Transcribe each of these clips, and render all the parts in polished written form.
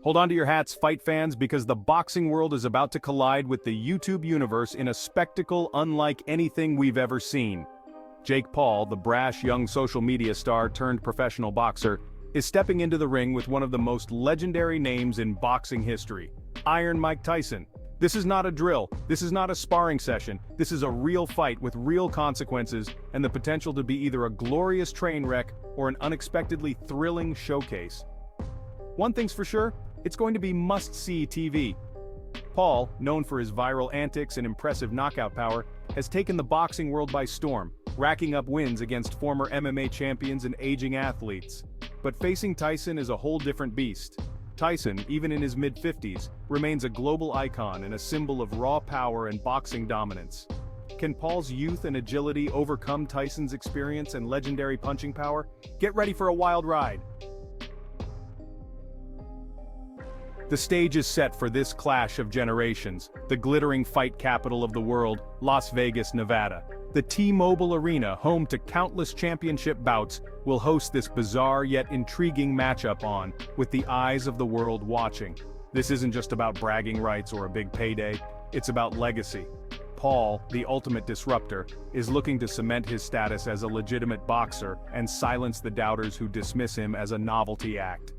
Hold on to your hats, fight fans, because the boxing world is about to collide with the YouTube universe in a spectacle unlike anything we've ever seen. Jake Paul, the brash young social media star turned professional boxer, is stepping into the ring with one of the most legendary names in boxing history, Iron Mike Tyson. This is not a drill, this is not a sparring session, this is a real fight with real consequences and the potential to be either a glorious train wreck or an unexpectedly thrilling showcase. One thing's for sure, it's going to be must-see TV. Paul, known for his viral antics and impressive knockout power, has taken the boxing world by storm, racking up wins against former MMA champions and aging athletes. But facing Tyson is a whole different beast. Tyson, even in his mid-50s, remains a global icon and a symbol of raw power and boxing dominance. Can Paul's youth and agility overcome Tyson's experience and legendary punching power? Get ready for a wild ride! The stage is set for this clash of generations, the glittering fight capital of the world, Las Vegas, Nevada. The T-Mobile Arena, home to countless championship bouts, will host this bizarre yet intriguing matchup with the eyes of the world watching. This isn't just about bragging rights or a big payday, it's about legacy. Paul, the ultimate disruptor, is looking to cement his status as a legitimate boxer and silence the doubters who dismiss him as a novelty act.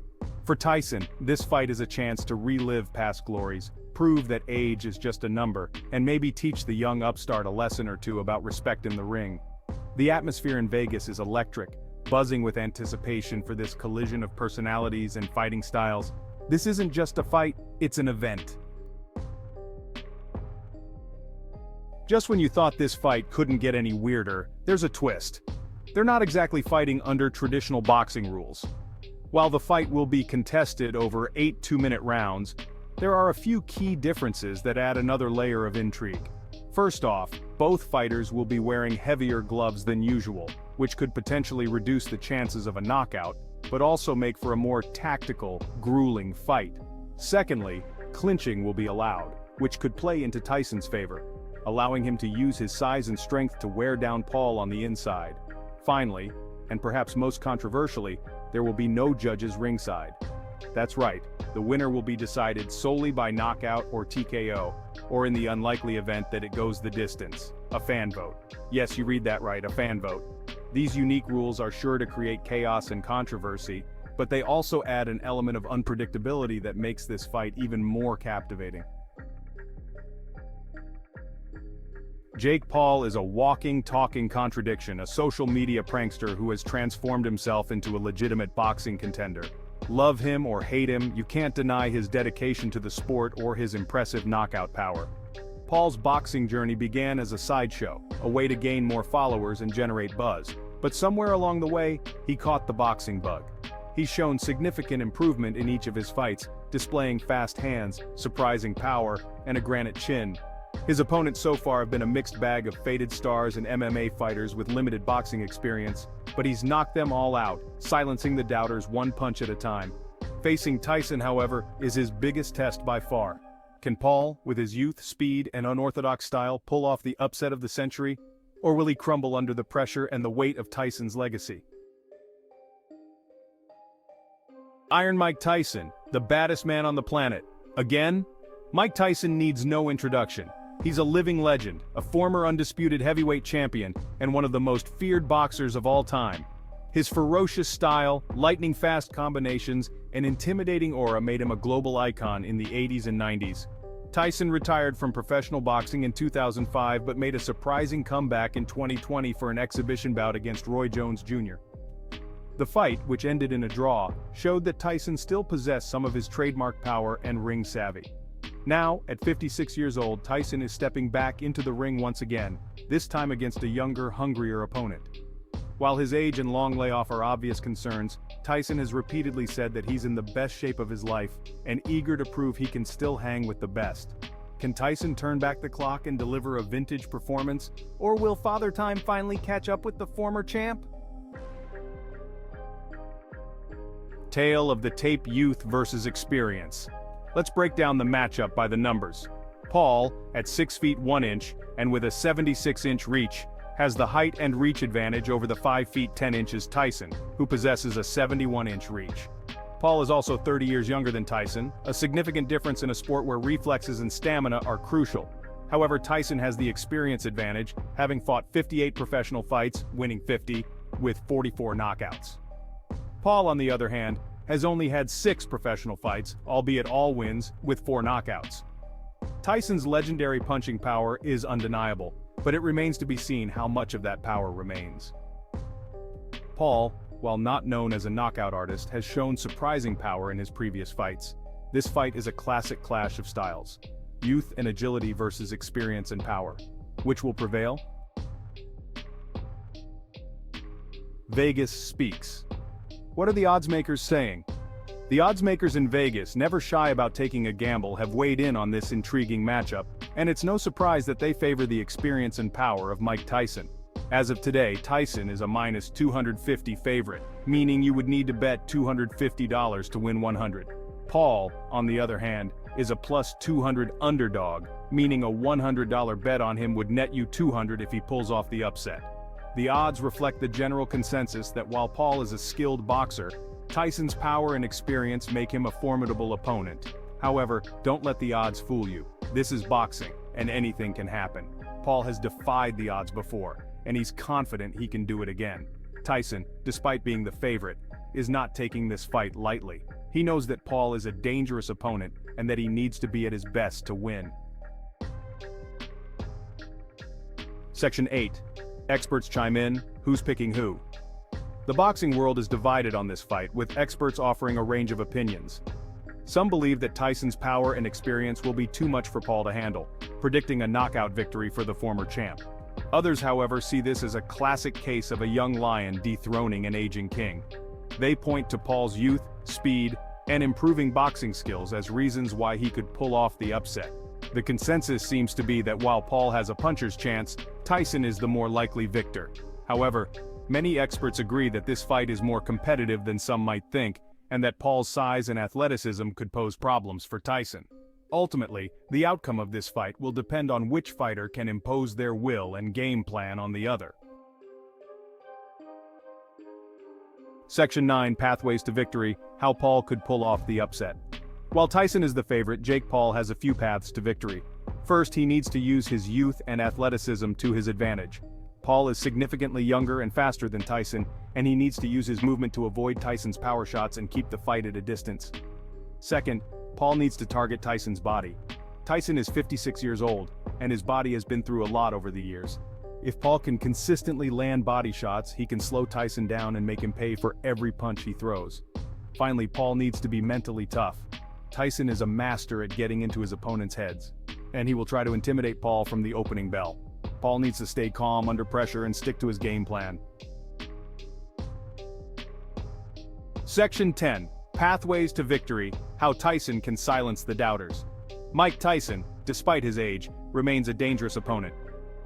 For Tyson, this fight is a chance to relive past glories, prove that age is just a number, and maybe teach the young upstart a lesson or two about respect in the ring. The atmosphere in Vegas is electric, buzzing with anticipation for this collision of personalities and fighting styles. This isn't just a fight, it's an event. Just when you thought this fight couldn't get any weirder, there's a twist. They're not exactly fighting under traditional boxing rules. While the fight will be contested over 8 two-minute rounds, there are a few key differences that add another layer of intrigue. First off, both fighters will be wearing heavier gloves than usual, which could potentially reduce the chances of a knockout, but also make for a more tactical, grueling fight. Secondly, clinching will be allowed, which could play into Tyson's favor, allowing him to use his size and strength to wear down Paul on the inside. Finally, and perhaps most controversially, there will be no judges ringside. That's right, the winner will be decided solely by knockout or TKO, or in the unlikely event that it goes the distance, a fan vote. Yes, you read that right, a fan vote. These unique rules are sure to create chaos and controversy, but they also add an element of unpredictability that makes this fight even more captivating. Jake Paul is a walking, talking contradiction, a social media prankster who has transformed himself into a legitimate boxing contender. Love him or hate him, you can't deny his dedication to the sport or his impressive knockout power. Paul's boxing journey began as a sideshow, a way to gain more followers and generate buzz. But somewhere along the way, he caught the boxing bug. He's shown significant improvement in each of his fights, displaying fast hands, surprising power, and a granite chin. His opponents so far have been a mixed bag of faded stars and MMA fighters with limited boxing experience, but he's knocked them all out, silencing the doubters one punch at a time. Facing Tyson, however, is his biggest test by far. Can Paul, with his youth, speed, and unorthodox style, pull off the upset of the century? Or will he crumble under the pressure and the weight of Tyson's legacy? Iron Mike Tyson, the baddest man on the planet. Again? Mike Tyson needs no introduction. He's a living legend, a former undisputed heavyweight champion, and one of the most feared boxers of all time. His ferocious style, lightning-fast combinations, and intimidating aura made him a global icon in the 80s and 90s. Tyson retired from professional boxing in 2005 but made a surprising comeback in 2020 for an exhibition bout against Roy Jones Jr. The fight, which ended in a draw, showed that Tyson still possessed some of his trademark power and ring savvy. Now, at 56 years old, Tyson is stepping back into the ring once again, this time against a younger, hungrier opponent. While his age and long layoff are obvious concerns, Tyson has repeatedly said that he's in the best shape of his life and eager to prove he can still hang with the best. Can Tyson turn back the clock and deliver a vintage performance, or will Father Time finally catch up with the former champ? Tale of the Tape Youth versus Experience. Let's break down the matchup by the numbers. Paul, at 6 feet 1 inch and with a 76-inch reach, has the height and reach advantage over the 5 feet 10 inches Tyson, who possesses a 71-inch reach. Paul is also 30 years younger than Tyson, a significant difference in a sport where reflexes and stamina are crucial. However, Tyson has the experience advantage, having fought 58 professional fights, winning 50, with 44 knockouts. Paul, on the other hand, has only had 6 professional fights, albeit all wins, with 4 knockouts. Tyson's legendary punching power is undeniable, but it remains to be seen how much of that power remains. Paul, while not known as a knockout artist, has shown surprising power in his previous fights. This fight is a classic clash of styles. Youth and agility versus experience and power. Which will prevail? Vegas speaks. What are the odds makers saying? The odds makers in Vegas, never shy about taking a gamble, have weighed in on this intriguing matchup, and it's no surprise that they favor the experience and power of Mike Tyson. As of today, Tyson is a minus 250 favorite, meaning you would need to bet $250 to win 100. Paul, on the other hand, is a plus 200 underdog, meaning a $100 bet on him would net you $200 if he pulls off the upset. The odds reflect the general consensus that while Paul is a skilled boxer, Tyson's power and experience make him a formidable opponent. However, don't let the odds fool you. This is boxing, and anything can happen. Paul has defied the odds before, and he's confident he can do it again. Tyson, despite being the favorite, is not taking this fight lightly. He knows that Paul is a dangerous opponent and that he needs to be at his best to win. Section 8. Experts chime in, who's picking who? The boxing world is divided on this fight, with experts offering a range of opinions. Some believe that Tyson's power and experience will be too much for Paul to handle, predicting a knockout victory for the former champ. Others, however, see this as a classic case of a young lion dethroning an aging king. They point to Paul's youth, speed, and improving boxing skills as reasons why he could pull off the upset. The consensus seems to be that while Paul has a puncher's chance, Tyson is the more likely victor. However, many experts agree that this fight is more competitive than some might think, and that Paul's size and athleticism could pose problems for Tyson. Ultimately, the outcome of this fight will depend on which fighter can impose their will and game plan on the other. Section 9. Pathways to victory, how Paul could pull off the upset. While Tyson is the favorite, Jake Paul has a few paths to victory. First, he needs to use his youth and athleticism to his advantage. Paul is significantly younger and faster than Tyson, and he needs to use his movement to avoid Tyson's power shots and keep the fight at a distance. Second, Paul needs to target Tyson's body. Tyson is 56 years old, and his body has been through a lot over the years. If Paul can consistently land body shots, he can slow Tyson down and make him pay for every punch he throws. Finally, Paul needs to be mentally tough. Tyson is a master at getting into his opponent's heads, and he will try to intimidate Paul from the opening bell. Paul needs to stay calm under pressure and stick to his game plan. Section 10. Pathways to victory, how Tyson can silence the doubters. Mike Tyson, despite his age, remains a dangerous opponent.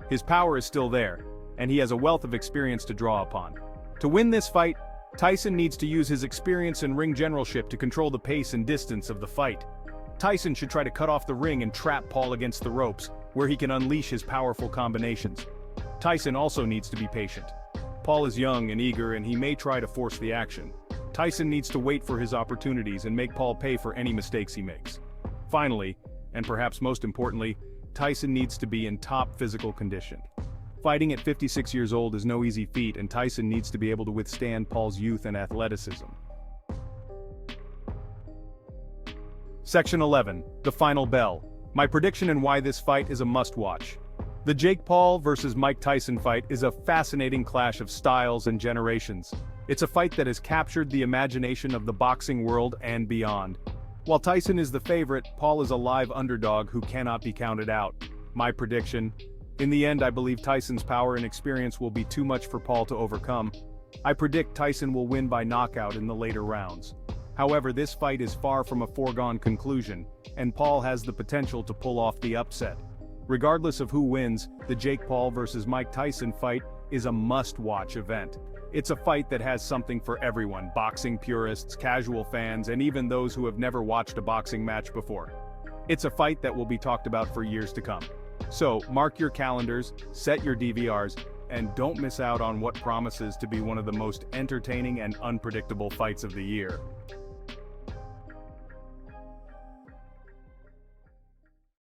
His power is still there, and he has a wealth of experience to draw upon. To win this fight, Tyson needs to use his experience and ring generalship to control the pace and distance of the fight. Tyson should try to cut off the ring and trap Paul against the ropes, where he can unleash his powerful combinations. Tyson also needs to be patient. Paul is young and eager, and he may try to force the action. Tyson needs to wait for his opportunities and make Paul pay for any mistakes he makes. Finally, and perhaps most importantly, Tyson needs to be in top physical condition. Fighting at 56 years old is no easy feat, and Tyson needs to be able to withstand Paul's youth and athleticism. Section 11. The final bell. My prediction and why this fight is a must-watch. The Jake Paul versus Mike Tyson fight is a fascinating clash of styles and generations. It's a fight that has captured the imagination of the boxing world and beyond. While Tyson is the favorite, Paul is a live underdog who cannot be counted out. My prediction: in the end, I believe Tyson's power and experience will be too much for Paul to overcome. I predict Tyson will win by knockout in the later rounds. However, this fight is far from a foregone conclusion, and Paul has the potential to pull off the upset. Regardless of who wins, the Jake Paul versus Mike Tyson fight is a must-watch event. It's a fight that has something for everyone: boxing purists, casual fans, and even those who have never watched a boxing match before. It's a fight that will be talked about for years to come. So, mark your calendars, set your DVRs, and don't miss out on what promises to be one of the most entertaining and unpredictable fights of the year.